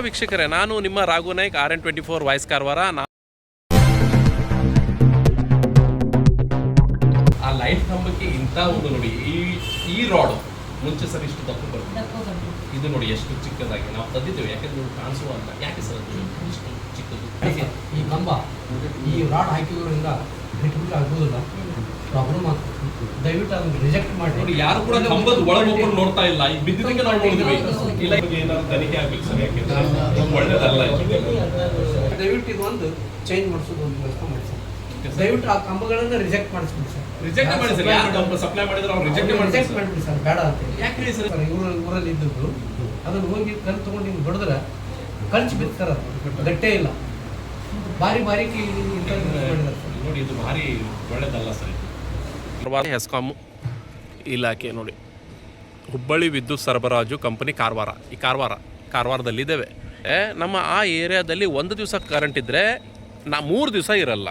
ವೀಕ್ಷಕರೇ, ನಾನು ನಿಮ್ಮ ರಾಘು ನಾಯ್ಕ್, RN24 ವಾಯ್ಸ್ ಕಾರವಾರ. ಆ ಲೈಟ್ ಕಂಬಕ್ಕೆ ಇಂಥ ಒಂದು ನೋಡಿ, ಈ ರಾಡ್ ಮುಂಚೆ ಸರ್ ಇಷ್ಟು ದಪ್ಪ ಬರ್ತದೆ. ಇದು ನೋಡಿ ಎಷ್ಟು ಚಿಕ್ಕದಾಗಿ ನಾವು ತಂದಿದ್ದೇವೆ, ಯಾಕಂದ್ರೆ ನೀವು ಕಾಣಿಸುವ ಅಂತ. ಯಾಕೆ ಸರ್ ಇಷ್ಟು ಚಿಕ್ಕದು? ಈ ಕಂಬ ಈ ರಾಡ್ ಹಾಕಿದ್ರಿಂದ ಬಿಟ್ಬಿಟ್ಟು ಆಗ್ಬೋದಿಲ್ಲ, ಪ್ರಾಬ್ಲಮ್ ಆಗ್ತದೆ. ದಯವಿಟ್ಟು ಅದನ್ನು ರಿಜೆಕ್ಟ್ ಮಾಡಿ. ನೋಡಿ, ಯಾರು ಕೂಡ ಕಂಬದ ಒಳಗೊಬ್ಬರು ನೋಡ್ತಾ ಇಲ್ಲ. ಈಗ ಬಿದ್ದಿದ್ದಕ್ಕೆ ನಾವು ನೋಡಿದ್ವಿ. ಇಲ್ಲ, ಏನಾದ್ರು ತನಿಖೆ ಆಗ್ಬೇಕು ಸರ್, ಯಾಕೆಂದ್ರೆ ಒಳ್ಳೇದಲ್ಲ. ದಯವಿಟ್ಟು ಇದು ಒಂದು ಚೇಂಜ್ ಮಾಡಿಸೋದು ಒಂದು ವ್ಯವಸ್ಥೆ ಮಾಡಿ ಸರ್. ದಯವಿಟ್ಟು ಆ ಕಂಬಗಳನ್ನ ರಿಜೆಕ್ಟ್ ಮಾಡಿಸ್ಬಿಡಿ ಸರ್. ರಿಜೆಕ್ಟ್ ಮಾಡಿ ಸರ್. ಯಾರು ಕಂಬ ಸಪ್ಲೈ ಮಾಡಿದ್ರೆ ಅವ್ರು ರಿಜೆಕ್ಟ್ ಮಾಡಿಬಿಡಿ ಸರ್, ಬೇಡ ಅಂತ. ಯಾಕೆ ಹೇಳಿ ಸರ್? ಊರಲ್ಲಿ ಇದ್ದದ್ದು ಅದನ್ನು ಹೋಗಿ ಕಲ್ ತಗೊಂಡು ಹಿಂಗೆ ಹೊಡೆದ್ರೆ ಕಳ್ಚಿ ಬಿಡ್ತಾರೆ, ಗಟ್ಟೆ ಇಲ್ಲ. ಬಾರಿ ಬಾರಿಕಿ ನೋಡಿ, ಇದು ಭಾರಿ ಒಳ್ಳೇದಲ್ಲ ಸರ್. ಹೆಸ್ಕಾಂ ಇಲಾಖೆ ನೋಡಿ, ಹುಬ್ಬಳ್ಳಿ ವಿದ್ಯುತ್ ಸರಬರಾಜು ಕಂಪನಿ ಕಾರವಾರ. ಈ ಕಾರವಾರದಲ್ಲಿದ್ದೇವೆ. ನಮ್ಮ ಆ ಏರಿಯಾದಲ್ಲಿ ಒಂದು ದಿವಸ ಕರೆಂಟ್ ಇದ್ದರೆ 3 ದಿವಸ ಇರಲ್ಲ.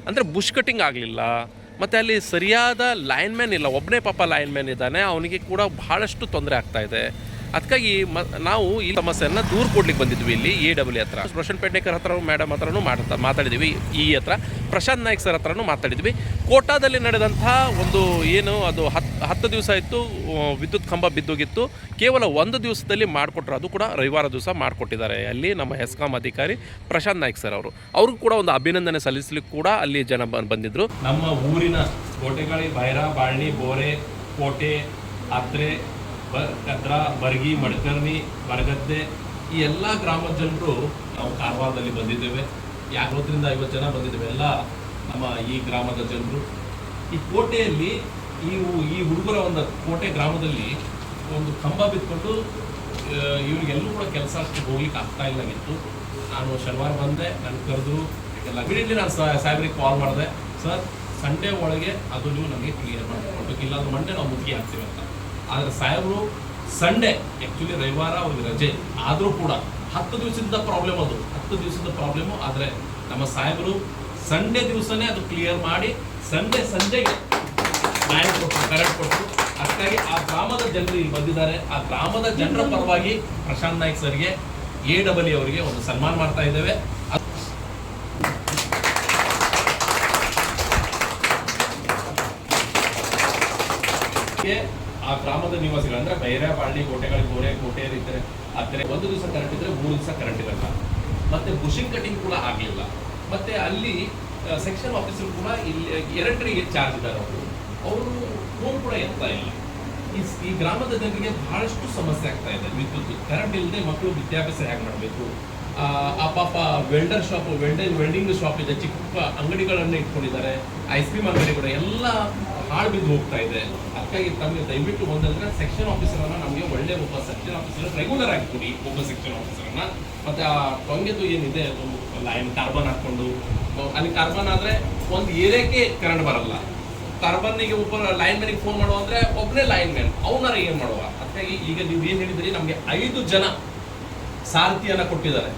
ಅಂದರೆ ಬುಷ್ ಕಟ್ಟಿಂಗ್ ಆಗಲಿಲ್ಲ, ಮತ್ತು ಅಲ್ಲಿ ಸರಿಯಾದ ಲೈನ್ಮ್ಯಾನ್ ಇಲ್ಲ. ಒಬ್ಬನೇ ಪಾಪ ಲೈನ್ಮ್ಯಾನ್ ಇದ್ದಾನೆ, ಅವನಿಗೆ ಕೂಡ ಬಹಳಷ್ಟು ತೊಂದರೆ ಆಗ್ತಾಯಿದೆ. ಅದಕ್ಕಾಗಿ ನಾವು ಈ ಸಮಸ್ಯೆಯನ್ನು ದೂರ ಕೊಡ್ಲಿಕ್ಕೆ ಬಂದಿದ್ವಿ. ಇಲ್ಲಿ EW ಹತ್ರ ರೋಷನ್ ಪೇಟ್ನೇಕರ್ ಹತ್ರ ಮೇಡಮ್ ಹತ್ರನೂ ಮಾತಾಡಿದ್ವಿ. ಈ ಹತ್ರ ಪ್ರಶಾಂತ್ ನಾಯ್ಕ್ ಸರ್ ಹತ್ರನೂ ಮಾತಾಡಿದ್ವಿ. ಕೋಟಾದಲ್ಲಿ ನಡೆದಂಥ ಒಂದು ಏನು ಅದು 10 ದಿವಸ ಇತ್ತು, ವಿದ್ಯುತ್ ಕಂಬ ಬಿದ್ದೋಗಿತ್ತು. ಕೇವಲ 1 ದಿವಸದಲ್ಲಿ ಮಾಡಿಕೊಟ್ರು, ಅದು ಕೂಡ ರವಿವಾರ ದಿವಸ ಮಾಡಿಕೊಟ್ಟಿದ್ದಾರೆ. ಅಲ್ಲಿ ನಮ್ಮ ಹೆಸ್ಕಾಂ ಅಧಿಕಾರಿ ಪ್ರಶಾಂತ್ ನಾಯ್ಕ್ ಸರ್ ಅವ್ರಿಗೂ ಕೂಡ ಒಂದು ಅಭಿನಂದನೆ ಸಲ್ಲಿಸಲಿಕ್ಕೆ ಕೂಡ ಅಲ್ಲಿ ಜನ ಬಂದಿದ್ದರು. ನಮ್ಮ ಊರಿನ ಕೋಟೆಗಳಿ, ಬೈರಾ, ಬಾಳ್ನಿ, ಬೋರೆ, ಕೋಟೆ, ಆತ್ರೆ, ಕದ್ರಾ, ಬರ್ಗಿ, ಮಡ್ಕರ್ನಿ, ಬರಗದ್ದೆ, ಈ ಎಲ್ಲ ಗ್ರಾಮದ ಜನರು ನಾವು ಕಾರವಾರದಲ್ಲಿ ಬಂದಿದ್ದೇವೆ. 50 50 ಜನ ಬಂದಿದ್ದೇವೆ, ಎಲ್ಲ ನಮ್ಮ ಈ ಗ್ರಾಮದ ಜನರು. ಈ ಕೋಟೆಯಲ್ಲಿ ಈ ಹುಡುಗರ ಒಂದು ಕೋಟೆ ಗ್ರಾಮದಲ್ಲಿ ಒಂದು ಕಂಬ ಬಿತ್ಕೊಂಡು ಇವರಿಗೆಲ್ಲೂ ಕೂಡ ಕೆಲಸ ಅಷ್ಟು ಹೋಗ್ಲಿಕ್ಕೆ ಆಗ್ತಾ ಇಲ್ಲಾಗಿತ್ತು. ನಾನು ಶನಿವಾರ ಬಂದೆ, ನನ್ನ ಕರೆದು ಎಲ್ಲ ಇಮಿಡಿಯೇಟ್ಲಿ ನಾನು ಸಾಹೇಬ್ರಿಗೆ ಕಾಲ್ ಮಾಡಿದೆ. ಸರ್, ಸಂಡೇ ಒಳಗೆ ಅದು ನೀವು ನಮಗೆ ಕ್ಲಿಯರ್ ಮಾಡಿಕೊಡ್ಬೇಕು, ಇಲ್ಲಾಂದ್ರೆ ಮಂಡೇ ನಾವು ಮುತ್ತಿಗೆ ಹಾಕ್ತೀವಿ ಅಂತ. ಆದರೆ ಸಾಹೇಬರು ಸಂಡೇ, ಆ್ಯಕ್ಚುಲಿ ರವಿವಾರ ಅವ್ರಿಗೆ ರಜೆ ಆದರೂ ಕೂಡ 10 ದಿವಸದ ಪ್ರಾಬ್ಲಮ್, ಅದು 10 ದಿವಸದ ಪ್ರಾಬ್ಲಮ್ಮು. ಆದರೆ ನಮ್ಮ ಸಾಹೇಬರು ಸಂಡೇ ದಿವಸನೇ ಅದು ಕ್ಲಿಯರ್ ಮಾಡಿ ಸಂಡೇ ಸಂಜೆಗೆ ಕರೆಂಟ್ ಕೊಟ್ಟರು. ಅದಕ್ಕಾಗಿ ಆ ಗ್ರಾಮದ ಜನರು ಇಲ್ಲಿ ಬಂದಿದ್ದಾರೆ. ಆ ಗ್ರಾಮದ ಜನರ ಪರವಾಗಿ ಪ್ರಶಾಂತ್ ನಾಯ್ಕ್ ಸರ್ಗೆ, AW ಅವರಿಗೆ ಒಂದು ಸನ್ಮಾನ ಮಾಡ್ತಾ ಇದ್ದೇವೆ. ಆ ಗ್ರಾಮದ ನಿವಾಸಿಗಳು ಅಂದ್ರೆ ಬೈರಾ, ಬಾಳ್ನಿ, ಕೋಟೆಗಳು, ಗೋರೆ, ಕೋಟೆ ಇರ್ತಾರೆ. ಆದರೆ 1 ದಿವಸ ಕರೆಂಟ್ ಇದ್ರೆ 3 ದಿವಸ ಕರೆಂಟ್ ಇರಲ್ಲ. ಮತ್ತೆ ಬುಷಿಂಗ್ ಕಟಿಂಗ್ ಕೂಡ ಆಗಲಿಲ್ಲ. ಮತ್ತೆ ಅಲ್ಲಿ ಸೆಕ್ಷನ್ ಆಫೀಸರ್ ಕೂಡ ಇಲ್ಲಿ 2 ಚಾರ್ಜ್ ಇದ್ದಾರೆ. ಅವರು ಫೋನ್ ಕೂಡ ಎತ್ತಾ ಇಲ್ಲ. ಈ ಗ್ರಾಮದ ಜನರಿಗೆ ಬಹಳಷ್ಟು ಸಮಸ್ಯೆ ಆಗ್ತಾ ಇದೆ. ವಿದ್ಯುತ್ ಕರೆಂಟ್ ಇಲ್ಲದೆ ಮಕ್ಕಳು ವಿದ್ಯಾಭ್ಯಾಸ ಹೇಗೆ ಮಾಡಬೇಕು? ಆ ಪಾಪ ವೆಲ್ಡರ್ ಶಾಪ್, ವೆಲ್ಡಿಂಗ್ ಶಾಪ್ ಇದೆ, ಚಿಕ್ಕ ಅಂಗಡಿಗಳನ್ನು ಇಟ್ಕೊಂಡಿದ್ದಾರೆ, ಐಸ್ ಕ್ರೀಮ್ ಅಂಗಡಿಗಳು ಎಲ್ಲ ಹಾಳು ಬಿದ್ದು ಹೋಗ್ತಾ ಇದೆ. ಅದಕ್ಕಾಗಿ ತಮಗೆ ದಯವಿಟ್ಟು ಒಂದಂದ್ರೆ ಸೆಕ್ಷನ್ ಆಫೀಸರನ್ನು ನಮಗೆ ಒಳ್ಳೆ ಒಬ್ಬ ಸೆಕ್ಷನ್ ಆಫೀಸರ್ ರೆಗ್ಯುಲರ್ ಆಗಿ ಕೊಡಿ, ಒಬ್ಬ ಸೆಕ್ಷನ್ ಆಫೀಸರನ್ನ. ಮತ್ತು ಆ ಟೊಂಗೆದು ಏನಿದೆ ಲೈನ್ ಕಾರ್ಬನ್ ಹಾಕ್ಕೊಂಡು, ಅಲ್ಲಿ ಕಾರ್ಬನ್ ಆದರೆ ಒಂದು ಏರಿಯಾಕ್ಕೆ ಕರೆಂಟ್ ಬರಲ್ಲ. ಕಾರ್ಬನ್ನಿಗೆ ಒಬ್ಬ ಲೈನ್ ಮ್ಯಾನಿಗೆ ಫೋನ್ ಮಾಡುವ ಅಂದರೆ ಒಬ್ಬನೇ ಲೈನ್ ಮ್ಯಾನ್, ಅವನಾರ ಏನು ಮಾಡುವ? ಅದಕ್ಕಾಗಿ ಈಗ ನೀವು ಏನು ಹೇಳಿದ್ರಿ, ನಮಗೆ 5 ಜನ ಸಾರಥಿಯನ್ನು ಕೊಟ್ಟಿದ್ದಾರೆ.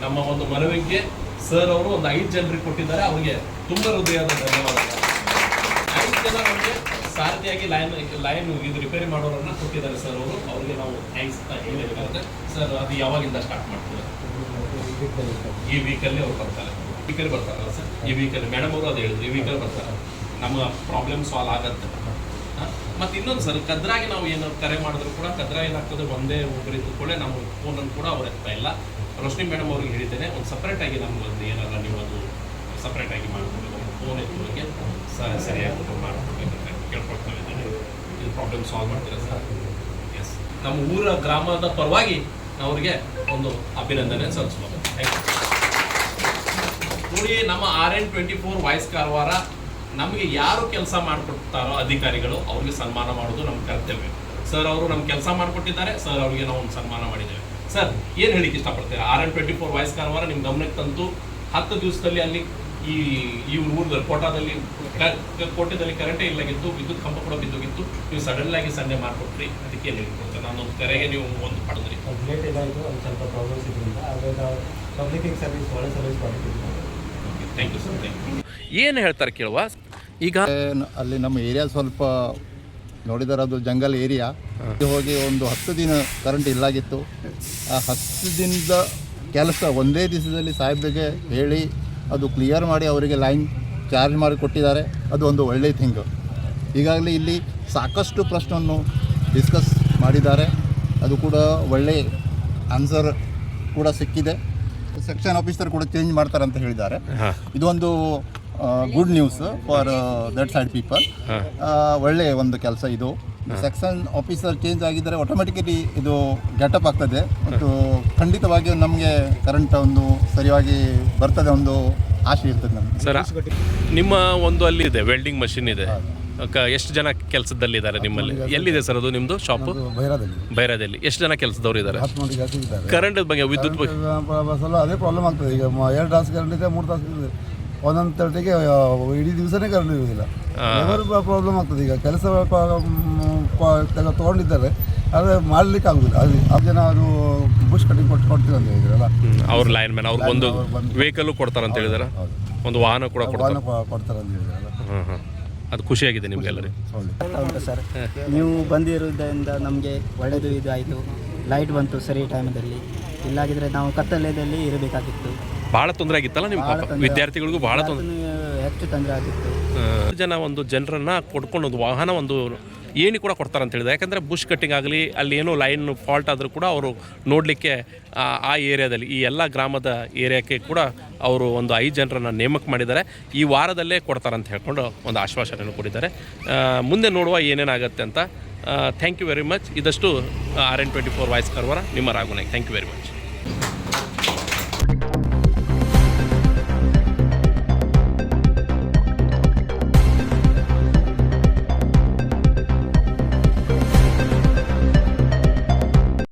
ನಮ್ಮ ಒಂದು ಮನವಿಗೆ ಸರ್ ಅವರು ಒಂದು 5 ಜನರಿಗೆ ಕೊಟ್ಟಿದ್ದಾರೆ. ಅವರಿಗೆ ತುಂಬ ಹೃದಯದ ಧನ್ಯವಾದಗಳು. 5 ಜನ ನಮಗೆ ಸಾರಥಿಯಾಗಿ ಲೈನ್ ಇದು ರಿಪೇರಿ ಮಾಡೋರನ್ನ ಕೊಟ್ಟಿದ್ದಾರೆ ಸರ್ ಅವರು. ಅವರಿಗೆ ನಾವು ಥ್ಯಾಂಕ್ಸ್ ಹೇಳಬೇಕಾಗುತ್ತೆ. ಸರ್, ಅದು ಯಾವಾಗಿಂದ ಸ್ಟಾರ್ಟ್ ಮಾಡ್ತೀವಿ? ಈ ವೀಕಲ್ಲಿ ಅವ್ರು ಬರ್ತಾರೆ. ವೀಕಲ್ಲಿ ಬರ್ತಾರಲ್ಲ ಸರ್? ಈ ವೀಕಲ್ಲಿ ಮೇಡಮ್ ಅವರು ಅದು ಹೇಳಿದ್ರು, ಈ ವೀಕಲ್ಲಿ ಬರ್ತಾರೆ. ನಮ್ಮ ಪ್ರಾಬ್ಲಮ್ ಸಾಲ್ವ್ ಆಗುತ್ತೆ. ಮತ್ತು ಇನ್ನೊಂದು ಸರ್, ಕದ್ರಾಗಿ ನಾವು ಏನು ಕರೆ ಮಾಡಿದ್ರು ಕೂಡ ಕದ್ರಾ ಏನಾಗ್ತದೆ, ಒಂದೇ ಒಬ್ಬರಿದ್ದು ಕೂಡ ನಮ್ಮ ಫೋನನ್ನು ಕೂಡ ಅವ್ರು ಎತ್ತಾ ಇಲ್ಲ. ರೋಶ್ನಿ ಮೇಡಮ್ ಅವ್ರಿಗೆ ಹೇಳಿದ್ದೇನೆ, ಒಂದು ಸಪ್ರೇಟಾಗಿ ನಮ್ಗೆ ಒಂದು ಏನಾರ ನೀವು ಅದು ಸಪ್ರೇಟಾಗಿ ಮಾಡಿಕೊಡ್ಬೇಕು, ಫೋನ್ ಎತ್ತುವರಿಗೆ ಸರಿಯಾಗಿ ಮಾಡಿಕೊಡ್ಬೇಕಂತ ಕೇಳ್ಕೊಳ್ತಾ ಇದ್ದೇನೆ. ಇದು ಪ್ರಾಬ್ಲಮ್ ಸಾಲ್ವ್ ಮಾಡ್ತೀರಾ ಸರ್? ಎಸ್, ನಮ್ಮ ಊರ ಗ್ರಾಮದ ಪರವಾಗಿ ಅವ್ರಿಗೆ ಒಂದು ಅಭಿನಂದನೆ ಸಲ್ಲಿಸ್ಬೋದು. Thank you. ನೋಡಿ, ನಮ್ಮ RN24 ವಾಯ್ಸ್ ಕಾರವಾರ ನಮಗೆ ಯಾರು ಕೆಲಸ ಮಾಡಿಕೊಡ್ತಾರೋ ಅಧಿಕಾರಿಗಳು, ಅವ್ರಿಗೆ ಸನ್ಮಾನ ಮಾಡೋದು ನಮ್ಮ ಕರ್ತವ್ಯ. ಸರ್ ಅವರು ನಮ್ಮ ಕೆಲಸ ಮಾಡಿಕೊಟ್ಟಿದ್ದಾರೆ, ಸರ್ ಅವರಿಗೆ ನಾವು ಒಂದು ಸನ್ಮಾನ ಮಾಡಿದ್ದೇವೆ. ಸರ್, ಏನು ಹೇಳಿಕ್ಕೆ ಇಷ್ಟಪಡ್ತೀರಾ? RN24 ವಾಯ್ಸ್ ಕಾರವಾರ ನಿಮ್ಮ ಗಮನಕ್ಕೆ ತಂತು. 10 ದಿವಸದಲ್ಲಿ ಅಲ್ಲಿ ಈ ಊರಲ್ಲಿ ಕೋಟೆದಲ್ಲಿ ಕರೆಂಟೇ ಇಲ್ಲಾಗಿತ್ತು, ವಿದ್ಯುತ್ ಕಂಬ ಕೂಡ ಬಿದ್ದೋಗಿತ್ತು. ನೀವು ಸಡನ್ಲಾಗಿ ಸಂಡೇ ಮಾಡಿಕೊಟ್ರಿ, ಅದಕ್ಕೆ ಏನು ಹೇಳ್ಕೊಡ್ತಾರೆ? ನಾನೊಂದು ಕರೆಗೆ ನೀವು ಒಂದು ಪಡೆದ್ರಿ. ಲೇಟ್ ಇದಾಯಿತು, ಒಂದು ಸ್ವಲ್ಪ ಪ್ರಾಬ್ಲಮ್ಸ್ ಇದರಿಂದ. ಆದರೆ ಪಬ್ಲಿಕ್ ಸರ್ವಿಸ್ ಒಳ್ಳೆ ಸರ್ವಿಸ್ ಕೊಟ್ಟಿದ್ದೀವಿ. Okay, thank you sir, thank you. ಏನು ಹೇಳ್ತಾರೆ ಕೇಳುವ? ಈಗ ಅಲ್ಲಿ ನಮ್ಮ ಏರಿಯಾ ಸ್ವಲ್ಪ ನೋಡಿದರೆ ಅದು ಜಂಗಲ್ ಏರಿಯಾ. ಹೋಗಿ ಒಂದು 10 ದಿನ ಕರೆಂಟ್ ಇಲ್ಲಾಗಿತ್ತು. ಆ 10 ದಿನದ ಕೆಲಸ ಒಂದೇ ದಿವಸದಲ್ಲಿ ಸಾಹೇಬ್ರಿಗೆ ಹೇಳಿ ಅದು ಕ್ಲಿಯರ್ ಮಾಡಿ ಅವರಿಗೆ ಲೈನ್ ಚಾರ್ಜ್ ಮಾಡಿ ಕೊಟ್ಟಿದ್ದಾರೆ. ಅದು ಒಂದು ಒಳ್ಳೆಯ ಥಿಂಗ್. ಈಗಾಗಲೇ ಇಲ್ಲಿ ಸಾಕಷ್ಟು ಪ್ರಶ್ನೆಯನ್ನು ಡಿಸ್ಕಸ್ ಮಾಡಿದ್ದಾರೆ. ಅದು ಕೂಡ ಒಳ್ಳೆಯ ಆನ್ಸರ್ ಕೂಡ ಸಿಕ್ಕಿದೆ. ಸೆಕ್ಷನ್ ಆಫೀಸರ್ ಕೂಡ ಚೇಂಜ್ ಮಾಡ್ತಾರೆ ಅಂತ ಹೇಳಿದ್ದಾರೆ. ಇದೊಂದು good news for that side people. ಒಳ್ಳೆಯ ಒಂದು ಕೆಲಸ ಇದು. ಸೆಕ್ಷನ್ ಆಫೀಸರ್ ಚೇಂಜ್ ಆಗಿದ್ದರೆ ಆಟೋಮೆಟಿಕಲಿ ಇದು ಗೆಟಪ್ ಆಗ್ತದೆ ಮತ್ತು ಖಂಡಿತವಾಗಿ ನಮಗೆ ಕರೆಂಟ್ ಒಂದು ಸರಿಯಾಗಿ ಬರ್ತದೆ ಒಂದು ಆಶೆ ಇರ್ತದೆ ನಮಗೆ. ಸರ್, ನಿಮ್ಮ ಒಂದು ಅಲ್ಲಿ ಇದೆ ವೆಲ್ಡಿಂಗ್ ಮಷಿನ್ ಇದೆ. ಎಷ್ಟು ಜನ ಕೆಲಸದಲ್ಲಿದ್ದಾರೆ ನಿಮ್ಮಲ್ಲಿ? ಎಲ್ಲಿದೆ ಸರ್ ಅದು ನಿಮ್ಮದು ಶಾಪು? ಬೈರಾದಲ್ಲಿ. ಎಷ್ಟು ಜನ ಕೆಲಸದವ್ರು ಇದ್ದಾರೆ? ಕರೆಂಟ್ ಬಗ್ಗೆ, ವಿದ್ಯುತ್ ಬಗ್ಗೆ ಸ್ವಲ್ಪ ಅದೇ ಪ್ರಾಬ್ಲಮ್ ಆಗ್ತದೆ. ಈಗ 2 ತಾಸು ಕರೆಂಟ್ ಇದೆ, 3 ತಾಸು ಇದೆ. ಒಂದೊಂದು ತರ್ಟಿಗೆ ಇಡೀ ದಿವಸನೇ ಕರೆಂಟ್ ಇರೋದಿಲ್ಲ. ಪ್ರಾಬ್ಲಮ್ ಆಗ್ತದೆ. ಈಗ ಕೆಲಸ ತೊಗೊಂಡಿದ್ದಾರೆ, ಆದರೆ ಮಾಡಲಿಕ್ಕೆ ಆಗೋದಿಲ್ಲ. ಅದು ಜನ ಅದು ಬುಷ್ ಕಟಿಂಗ್ ಕೊಡ್ತೀವಿ ಅಂತ ಹೇಳಿದ್ರಲ್ಲ, ಅವ್ರ ಲೈನ್ ಮ್ಯಾನ್ ಅವ್ರಿಗೆ ಒಂದು ವೆಹಿಕಲ್ಲು ಕೊಡ್ತಾರೆ ಅಂತ ಹೇಳಿದಾರೆ, ಒಂದು ವಾಹನ ಕೂಡ ಕೊಡ್ತಾರೆ ಅಂತ ಹೇಳಿದ್ರಲ್ಲ. ಅದು ಖುಷಿಯಾಗಿದೆ ನಿಮಗೆಲ್ಲರಿಗೂ? ಉಂಟು ಸರ್, ನೀವು ಬಂದಿರೋದ್ರಿಂದ ನಮಗೆ ಒಳ್ಳೆಯದು ಇದು ಆಯಿತು. ಲೈಟ್ ಬಂತು ಸರಿ ಟೈಮಲ್ಲಿ, ಇಲ್ಲಾಗಿದ್ರೆ ನಾವು ಕತ್ತಲೆಯಲ್ಲಿ ಇರಬೇಕಾಗಿತ್ತು. ಭಾಳ ತೊಂದರೆ ಆಗಿತ್ತಲ್ಲ ನಿಮ್ಮ ವಿದ್ಯಾರ್ಥಿಗಳಿಗೂ? ಭಾಳ ಹೆಚ್ಚು ತೊಂದರೆ ಆಗಿತ್ತು. ಒಂದು ಜನರನ್ನ ಕೊಡ್ಕೊಂಡು ಒಂದು ವಾಹನ, ಒಂದು ಏಣಿ ಕೂಡ ಕೊಡ್ತಾರೆ ಅಂತ ಹೇಳಿದೆ. ಯಾಕಂದರೆ ಬುಷ್ ಕಟ್ಟಿಂಗ್ ಆಗಲಿ, ಅಲ್ಲಿ ಏನೋ ಲೈನ್ ಫಾಲ್ಟ್ ಆದರೂ ಕೂಡ ಅವರು ನೋಡಲಿಕ್ಕೆ ಆ ಏರಿಯಾದಲ್ಲಿ, ಈ ಎಲ್ಲ ಗ್ರಾಮದ ಏರಿಯಾಕ್ಕೆ ಕೂಡ ಅವರು ಒಂದು 5 ಜನರನ್ನು ನೇಮಕ ಮಾಡಿದ್ದಾರೆ. ಈ ವಾರದಲ್ಲೇ ಕೊಡ್ತಾರೆ ಅಂತ ಹೇಳ್ಕೊಂಡು ಒಂದು ಆಶ್ವಾಸನೆಯನ್ನು ಕೊಟ್ಟಿದ್ದಾರೆ. ಮುಂದೆ ನೋಡುವ ಏನೇನಾಗುತ್ತೆ ಅಂತ. Thank you very much. ಇದಷ್ಟು RN24 voice ಕರ್ವರ ನಿಮ್ಮ ರಾಘುನಾಯ್ಕ್. Thank you very much.